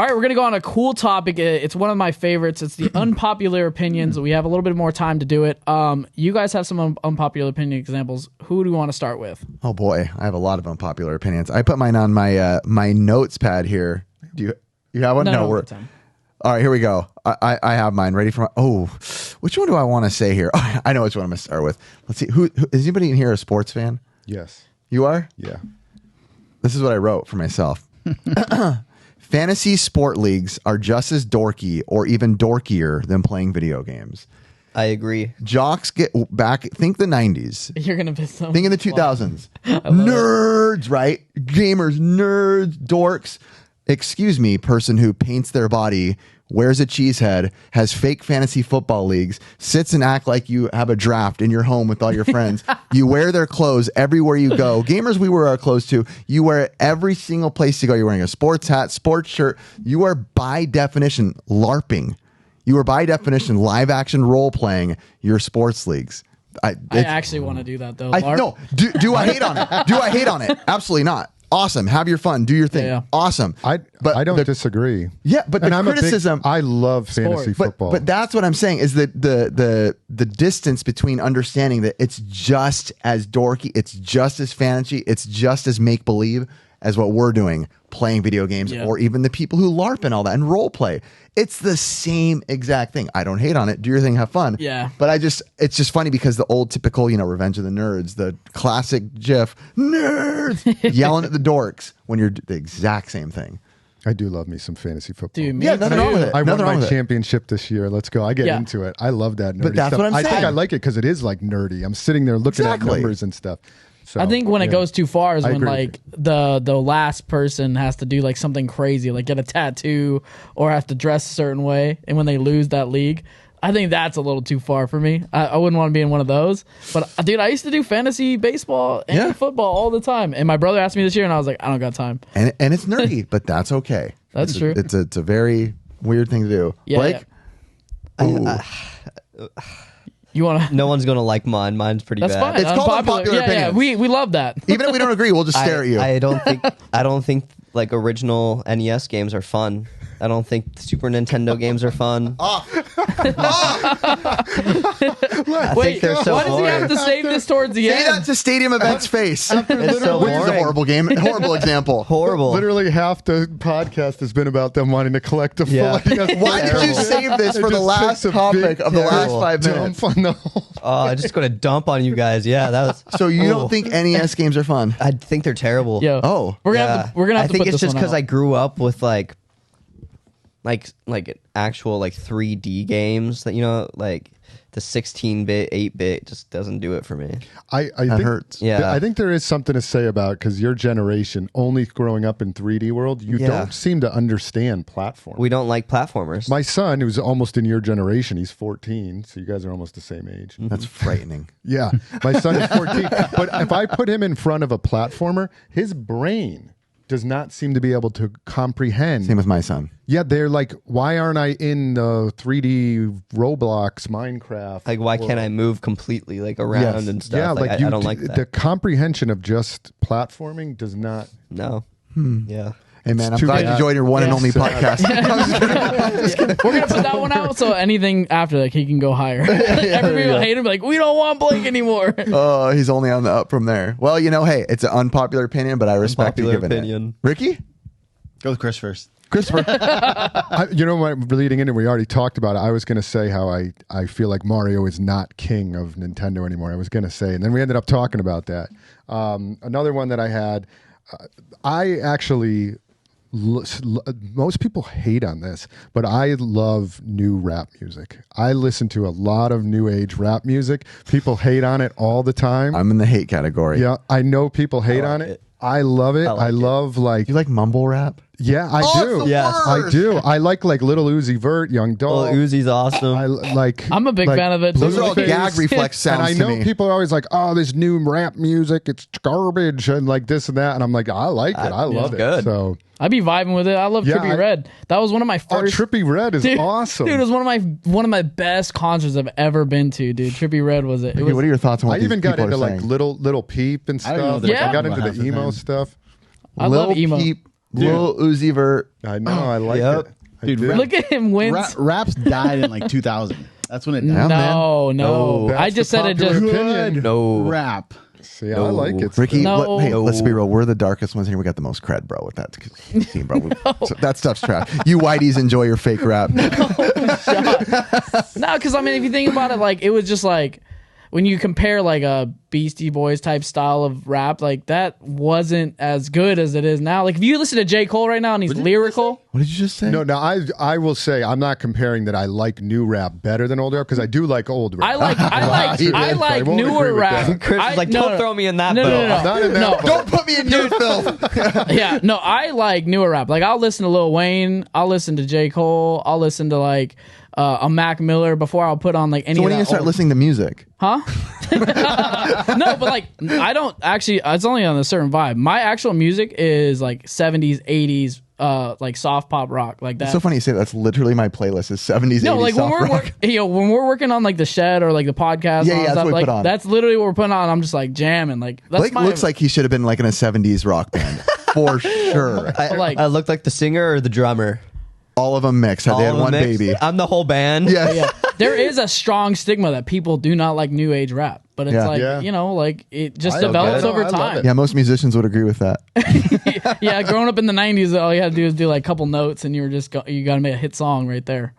All right, we're going to go on a cool topic. It's one of my favorites. It's the unpopular opinions. We have a little bit more time to do it. You guys have some unpopular opinion examples. Who do you want to start with? Oh, boy. I have a lot of unpopular opinions. I put mine on my my notes pad here. Do you have one? No, we're all right, here we go. I have mine ready for which one do I want to say here? Oh, I know which one I'm going to start with. Let's see. Who is anybody in here a sports fan? Yes. You are? Yeah. This is what I wrote for myself. Fantasy sport leagues are just as dorky or even dorkier than playing video games. I agree. Jocks get back. Think the 90s. You're going to piss so Think in the 2000s. Nerds, right? Gamers, nerds, dorks. Excuse me, person who paints their body, wears a cheese head, has fake fantasy football leagues, sits and act like you have a draft in your home with all your friends. You wear their clothes everywhere you go. Gamers, we wear our clothes too. You wear it every single place you go. You're wearing a sports hat, sports shirt. You are by definition LARPing. You are by definition live action role playing your sports leagues. I actually want to do that though. No, do I hate on it? Do I hate on it? Absolutely not. Awesome. Have your fun. Do your thing. Yeah. Awesome. I don't disagree. Yeah, but the criticism. I love fantasy football. But that's what I'm saying is that the distance between understanding that it's just as dorky, it's just as fantasy, it's just as make believe as what we're doing, playing video games, or even the people who LARP and all that and role play. It's the same exact thing. I don't hate on it. Do your thing, have fun. Yeah. But it's just funny because the old typical, Revenge of the Nerds, the classic GIF, nerds, yelling at the dorks when you're the exact same thing. I do love me some fantasy football. Dude, nothing wrong with it. I won my championship this year. Let's go. I get into it. I love that nerdy But that's stuff. what I'm saying. I think I like it because it is like nerdy. I'm sitting there looking at numbers and stuff. So, I think when it goes too far is when like the last person has to do like something crazy, like get a tattoo or have to dress a certain way, and when they lose that league, I think that's a little too far for me. I wouldn't want to be in one of those. But dude, I used to do fantasy baseball and football all the time, and my brother asked me this year, and I was like, I don't got time. And it's nerdy, but that's okay. That's true. It's a very weird thing to do. Yeah, Blake. You want to? No one's gonna like mine. Mine's pretty That's bad. fine. It's called unpopular opinions. We love that. Even if we don't agree, we'll just stare at you. I don't think like original NES games are fun. I don't think Super Nintendo games are fun. Wait, they're so why does he have to save this towards the Say end? that to Stadium Events face. It's so Which is a boring. horrible game. Horrible example. Horrible. Literally half the podcast has been about them wanting to collect a full. Why did you save this for the last topic of the last 5 minutes? I just got to dump on you guys. Yeah, that was. So you don't think NES games are fun? I think they're terrible. Yo, Oh. we're gonna have to I think put it's this just one because out. I grew up with like actual like 3D games that like the 16-bit, 8-bit just doesn't do it for me. I That think, hurts. Yeah. I think there is something to say about because your generation only growing up in 3D world, you don't seem to understand platform. We don't like platformers. My son, who's almost in your generation, he's 14, so you guys are almost the same age. That's frightening. Yeah, my son is 14, but if I put him in front of a platformer, his brain does not seem to be able to comprehend. Same with my son. Yeah, they're like, why aren't I in the 3D Roblox, Minecraft? Like, why can't I move completely like around and stuff? Yeah, like, I don't like that. The comprehension of just platforming does not. No. Yeah. Hey man, I'm too glad bad. you joined your one and only podcast. We're gonna put that one out. So anything after that, he can go higher. Everybody will hate him. Like, we don't want Blake anymore. Oh, he's only on the up from there. Well, hey, it's an unpopular opinion, but I respect you giving it. Ricky? Go with Chris first. Christopher? You know what? Leading into, we already talked about it. I was going to say how I feel like Mario is not king of Nintendo anymore. I was going to say, and then we ended up talking about that. Another one that I had, I actually. Most people hate on this, but I love new rap music. I listen to a lot of new age rap music. People hate on it all the time. I'm in the hate category. Yeah, I know people hate on it. I love it. I love You like mumble rap? Yeah, I do. Yes, I do. I like Little Uzi Vert, Young Dolph. Uzi's awesome. I'm a big fan of it. Those are all Blueface. gag reflex sounds And I to know me. people are always like, "Oh, this new rap music, it's garbage," and like this and that. And I'm like, I like it. I love it. good. So I'd be vibing with it. I love Trippie Redd. That was one of my first. Trippie Redd is awesome. Dude, it was one of my best concerts I've ever been to. Dude, Trippie Redd was it. What are your thoughts on what I even got into like Little Peep and I don't know stuff. the Like, I got about into half the the emo time. stuff. I love emo. Peep Lil Uzi Vert. I know. I like Yep. it. I Dude, do. Look at him wince. Raps died in like 2000. That's when it Yeah, died. man. No. That's I just the said it popular just. opinion. No. Rap. See, I like it. Ricky, No. hey, let's be real. We're the darkest ones here. We got the most cred, bro, with that team, bro. So that stuff's trash. You whiteys enjoy your fake rap. No, because I mean, if you think about it, like it was just like when you compare like a Beastie Boys type style of rap, like that wasn't as good as it is now. Like if you listen to J. Cole right now and he's lyrical, What did you just say? No, I will say I'm not comparing that I like new rap better than old rap because I do like old rap. I like I won't newer agree with rap. that. Chris is like, don't throw me in that boat. I'm not in that No. boat. Don't put me in your film. Yeah, no, I like newer rap. Like I'll listen to Lil Wayne, I'll listen to J. Cole, I'll listen to like a Mac Miller before I'll put on like any So of when are you that gonna start old- listening to music? Huh? No, but like I don't actually. It's only on a certain vibe. My actual music is like 70s, 80s, like soft pop rock, like that. It's so funny you say that. That's literally my playlist is 70s, No, 80s like soft rock. when we're working on like the shed or like the podcast, Yeah, and all yeah, that's stuff, what we like, put on. That's literally what we're putting on. I'm just like jamming. Like that's Blake my looks like he should have been like in a 70s rock band for sure. I looked like the singer or the drummer. All of them mixed. They All had of them one mixed. baby. I'm the whole band. Yeah. yeah. There is a strong stigma that people do not like new age rap, but it's Yeah. like Yeah. you know, like it just I develops love it. over I love time. it. Yeah, most musicians would agree with that. Yeah, growing up in the '90s, all you had to do was do like a couple notes, and you were just you got to make a hit song right there.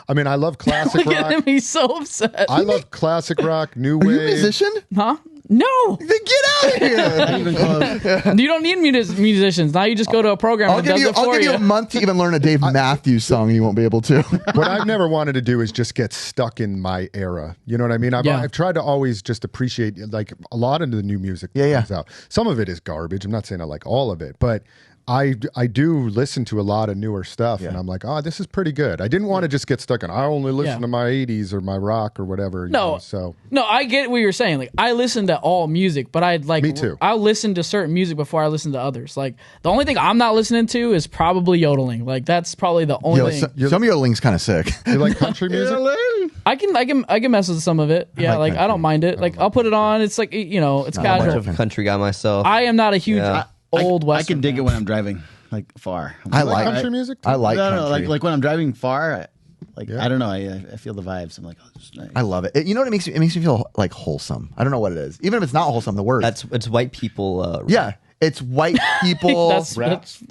I mean, I love classic Look at him, rock. he's so upset. I love classic rock, new Are you a wave. musician? Huh? No, Then get out of here. Not even close. you don't need musicians. Now you just go to a program I'll and give does you. it for I'll give you a month to even learn a Dave Matthews song. You won't be able to. What I've never wanted to do is just get stuck in my era. You know what I mean? Yeah. I've tried to always just appreciate like a lot of the new music that Yeah. comes out. Some of it is garbage. I'm not saying I like all of it, but I do listen to a lot of newer stuff, and I'm like, oh, this is pretty good. I didn't want to just get stuck in. I only listen Yeah. to my '80s or my rock or whatever. you No. know, so No, I get what you're saying. Like I listen to all music, but I'd like Me too. I'll listen to certain music before I listen to others. Like the only thing I'm not listening to is probably yodeling. Like that's probably the only thing. Some yodeling's kind of sick. you like country music? I can mess with some of it. Yeah, like like I don't mind it. Like I'll put it on. It's like you know, it's Not casual. much Of a country guy myself. I am not a huge Yeah. old I Western. can dig fan. it when I'm driving like far. I like country music? I like no, country. like when I'm driving far. Yeah. I don't know. I feel the vibes. I'm like, oh, this is nice. I love it. You know what it makes me? It makes me feel like wholesome. I don't know what it is. Even if it's not wholesome, the word. It's white people. Yeah, it's white people. That's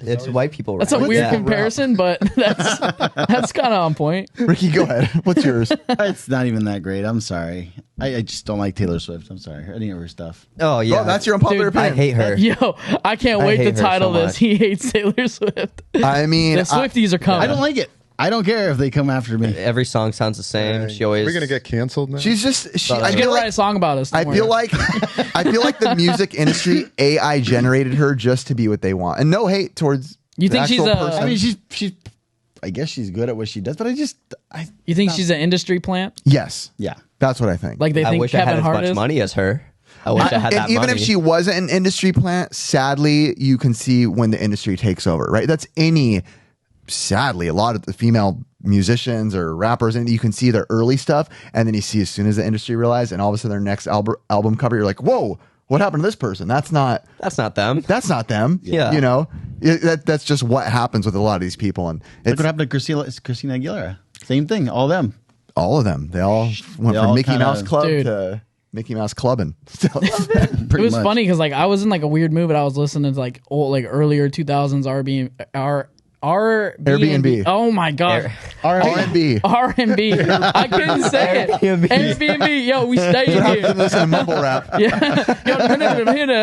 It's white people. That's a rap. weird Yeah. comparison, but that's kind of on point. Ricky, go ahead. What's yours? It's not even that great. I'm sorry. I just don't like Taylor Swift. I'm sorry. Any of her stuff. Oh yeah, Oh, that's your unpopular Dude, I opinion. hate her. Yo, I can't I wait to hate her title so this. much. He hates Taylor Swift. I mean, The Swifties are coming. I don't like it. I don't care if they come after me. Every song sounds the same. She always. We're gonna get canceled now. she's just. She, I She's feel gonna write like. a song about us. I don't feel worry. like. I feel like the music industry AI generated her just to be what they want, and no hate towards. You the think she's actual a- person. I mean, she's. I guess she's good at what she does, but I. You think she's an industry plant? Yes, Yeah. that's what I think. Like they I think wish I Kevin had as Hart much is? money as her. I wish I had and that even money. if she wasn't an industry plant, sadly, you can see when the industry takes over, right? That's sadly, a lot of the female musicians or rappers, and you can see their early stuff, and then you see as soon as the industry realized, and all of a sudden their next album cover, you're like, whoa, what happened to this person? That's not them. Yeah. You know, that's just what happens with a lot of these people, and Look it's what happened to Christina Aguilera. Same thing. All them. all of them. They all went They from all Mickey kinda- Mouse Club Dude. to Mickey Mouse Clubbing. It was funny because like I was in like a weird mood, but I was listening to like old, like earlier 2000s Airbnb. Oh my god, R&B. R&B. I couldn't say it. Airbnb. Yo, we stayed here. Listen to mumble rap. Yeah. Yo,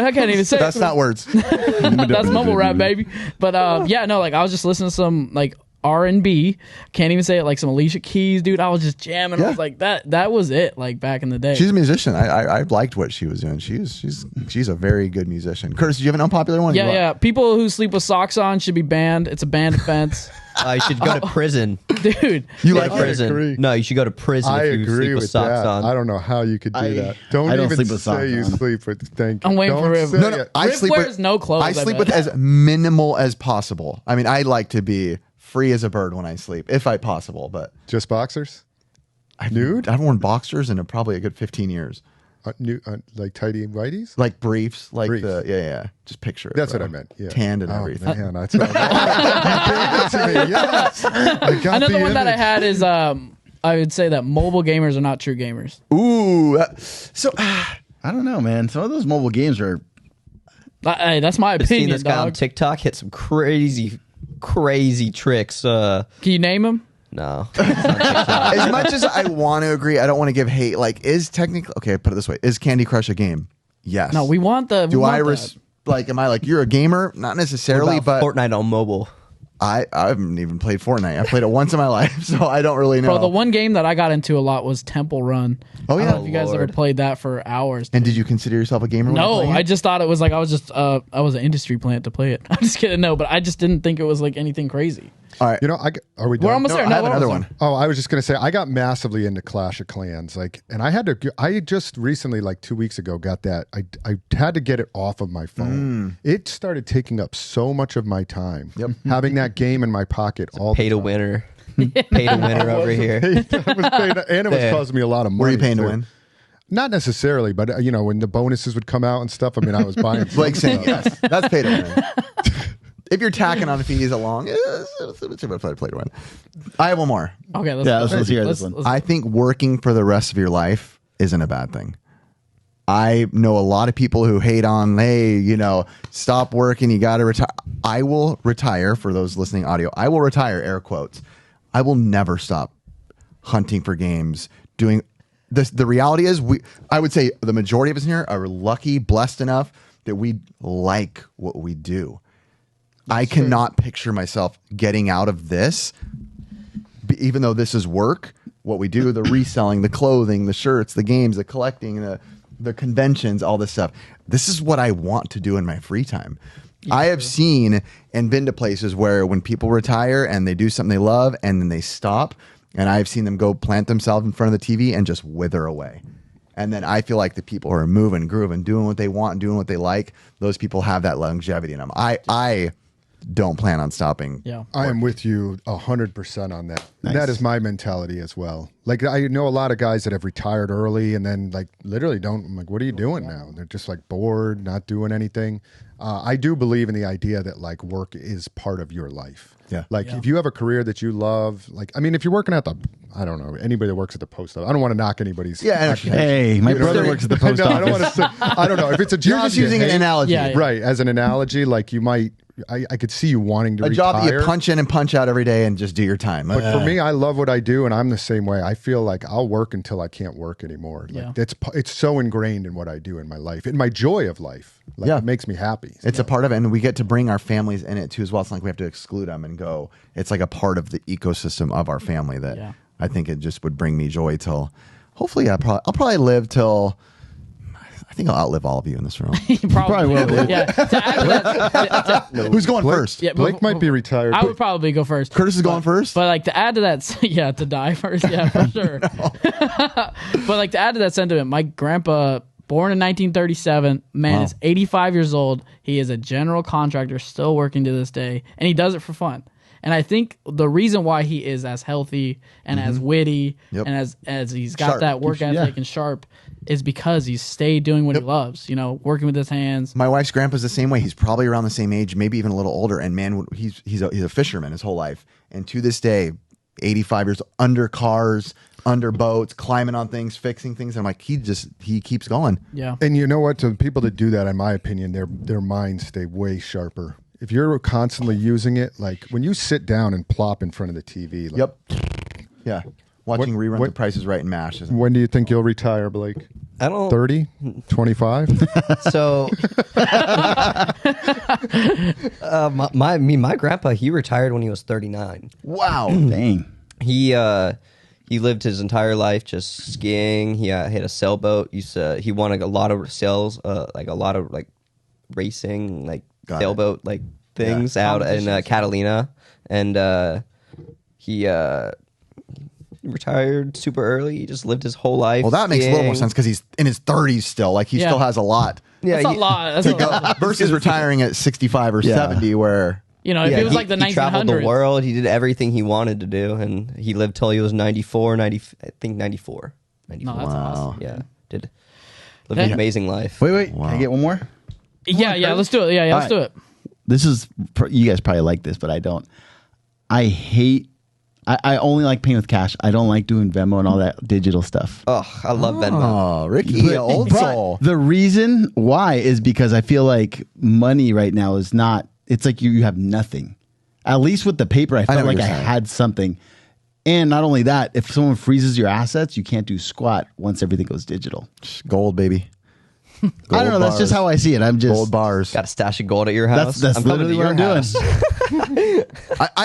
I can't even say That's it. not words. That's mumble rap, baby. But yeah, no, like I was just listening to some like R&B. Can't even say it. Like some Alicia Keys, dude. I was just jamming. I was like, that was it. Like back in the day. She's a musician. I liked what she was doing. She's a very good musician. Curtis, do you have an unpopular one? yeah, yeah. People who sleep with socks on should be banned. It's a banned offense. You should go to prison. Dude. You Go like to prison? agree. No, you should go to prison I if you agree sleep with with socks that. on. I don't know how you could do that. Don't I don't even sleep with socks say you on. sleep with. Thank you. I'm waiting Don't for Riv. say No, no. it. I Riff sleep wears with no clothes, I I sleep bet. with as minimal as possible. I mean, I like to be free as a bird when I sleep, if I possible. But Just boxers. I've worn boxers in probably a good 15 years. Like tidy whities? Like briefs, like Briefs. yeah. Just picture it. That's bro. what I meant. Yeah. Tanned and Oh, everything. man, that's what I you gave it to me. Yes. I got Another the one that I image. had is I would say that mobile gamers are not true gamers. Ooh, I don't know, man. Some of those mobile games are. Hey, that's my I've seen opinion, this guy on dog. TikTok hit some crazy tricks. Can you name them? No. as much as I want to agree, I don't want to give hate. Like, is technically okay? Put it this way: is Candy Crush a game? Yes. No, we want the. Do we I want that. like? Am I like you're a gamer? Not necessarily, What about but Fortnite on mobile. I haven't even played Fortnite. I played it once in my life, so I don't really know. Bro, the one game that I got into a lot was Temple Run. Oh, I yeah. don't know if you guys ever Lord. played that for hours. And did you consider yourself a gamer? when you were No, playing I it? just thought it was like I was just I was an industry plant to play it. I'm just kidding. No, but I just didn't think it was like anything crazy. All right. You know, are we done? We're almost No, there. I No, have we're another almost one. there. Oh, I was just gonna say I got massively into Clash of Clans, and I just recently, like 2 weeks ago, got that. I had to get it off of my phone. It started taking up so much of my time. Yep. Having that game in my pocket all Pay the to time. winner. Pay to winner over here. and it was Yeah. causing me a lot of money. Were you paying to too. win? Not necessarily, but when the bonuses would come out and stuff, I mean, I was buying. Blake saying yes. That's pay to win. If you're tacking on fees along, it's play to win. I have one more. Okay, Let's hear this one. I think working for the rest of your life isn't a bad thing. I know a lot of people who hate on, hey, stop working, you got to retire. I will retire, for those listening audio, I will retire, air quotes. I will never stop hunting for games, doing this. The reality is, I would say the majority of us here are lucky, blessed enough that we like what we do. I cannot picture myself getting out of this, even though this is work, what we do, the reselling, the clothing, the shirts, the games, the collecting, the conventions, all this stuff. This is what I want to do in my free time. I have seen and been to places where when people retire and they do something they love and then they stop, and I've seen them go plant themselves in front of the TV and just wither away. And then I feel like the people who are moving, grooving, doing what they want, and doing what they like, those people have that longevity in them. I don't plan on stopping. Yeah. I am with you 100% on that. Nice. That is my mentality as well. Like, I know a lot of guys that have retired early and then like literally don't. I'm like, what are you doing now? They're just like bored, not doing anything. I do believe in the idea that like work is part of your life. Yeah. Like if you have a career that you love, like, I mean, if you're working at I don't know, anybody that works at the post office, I don't want to knock anybody's. Yeah, I understand. Hey, my brother works at the post No, I don't office. want to say, I don't know. If it's a job You're just you using an hate- analogy. Yeah, yeah. Right. As an analogy, like you might, I could see you wanting to A retire. job that you punch in and punch out every day and just do your time. But for me, I love what I do, and I'm the same way. I feel like I'll work until I can't work anymore. Like Yeah. it's so ingrained in what I do in my life, in my joy of life. Like Yeah. it makes me happy. It's a part of it, and we get to bring our families in it too as well. It's not like we have to exclude them and go. It's like a part of the ecosystem of our family that Yeah. I think it just would bring me joy till. Hopefully, I'll probably live till. I think I'll outlive all of you in this room. You probably will, dude. Yeah. To add to that, Who's going first? yeah, Blake might be retired. I would probably go first. Curtis is going first. But like to add to that, yeah, to die first, yeah, for sure. But like to add to that sentiment, my grandpa, born in 1937, man Wow. is 85 years old. He is a general contractor, still working to this day, and he does it for fun. And I think the reason why he is as healthy and as witty Yep. and as he's got Sharp. that work ethic Yeah. and sharp is because he's stayed doing what he loves, working with his hands. My wife's grandpa's the same way. He's probably around the same age, maybe even a little older. And man, he's a fisherman his whole life, and to this day, 85 years under cars, under boats, climbing on things, fixing things. And I'm like, he keeps going. Yeah. And you know what? To people that do that, in my opinion, their minds stay way sharper. If you're constantly using it, like when you sit down and plop in front of the TV. Like, Yep. Yeah. Watching reruns what- of Price is Right and MASH. When do you think you'll retire, Blake? I don't. 30? 25? So, my grandpa, he retired when he was 39. Wow. Dang. He lived his entire life just skiing. He had a sailboat. He won a lot of sales, like a lot of like racing, like Got sailboat like things out in Competitions. Catalina, and he retired super early. He just lived his whole life. Well, that makes a little more skiing. sense because he's in his 30s still. Like he Yeah. still has a lot. Yeah, That's a lot. That's a lot. Versus retiring at 65 or 70 where... If it was like the he traveled the 1900s. world. He did everything he wanted to do, and he lived till he was 94, 90, I think 94. 94. No, that's awesome. Yeah, did living an amazing life. Wait. Can I get one more? Yeah, let's do it. Yeah, let's do it. This is, you guys probably like this, but I don't. I only like paying with cash. I don't like doing Venmo and all that digital stuff. Oh, I love Venmo. Oh, Ricky, old soul. The reason why is because I feel like money right now is not, it's like you have nothing. At least with the paper, I felt like I had something. And not only that, if someone freezes your assets, you can't do squat once everything goes digital. Gold, baby. I don't know. That's just how I see it. I'm just gold bars. Got a stash of gold at your house. That's literally what I'm doing.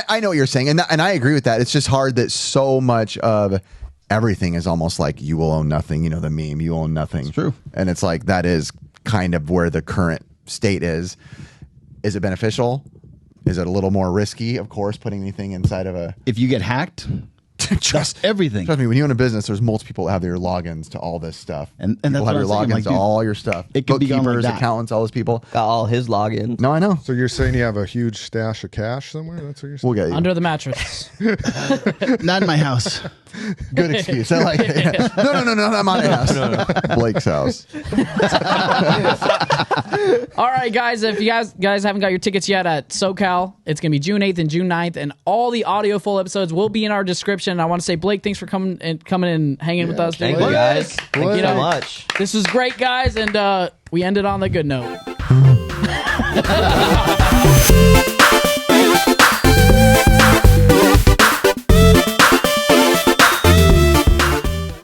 I know what you're saying, and I agree with that. It's just hard that so much of everything is almost like you will own nothing. You know, the meme, you own nothing. It's true. And it's like that is kind of where the current state is. Is it beneficial? Is it a little more risky? Of course, putting anything inside of a. If you get hacked, trust everything. Trust me, when you own a business, there's multiple people that have their logins to all this stuff. And people that's have what your I'm saying, logins like, to dude, all your stuff. it could be gone like Bookkeepers, that. accountants, all those people. Got all his logins. No, I know. So you're saying you have a huge stash of cash somewhere? That's what you're saying? We'll get you. Under the mattress. Not in my house. Good excuse. I like it. No, not my house. Blake's house. All right, guys. If you guys haven't got your tickets yet at SoCal, it's going to be June 8th and June 9th, and all the audio full episodes will be in our description. I want to say, Blake, thanks for coming and hanging with us. Thank you, guys. Thank you so much. This was great, guys, and we ended on the good note.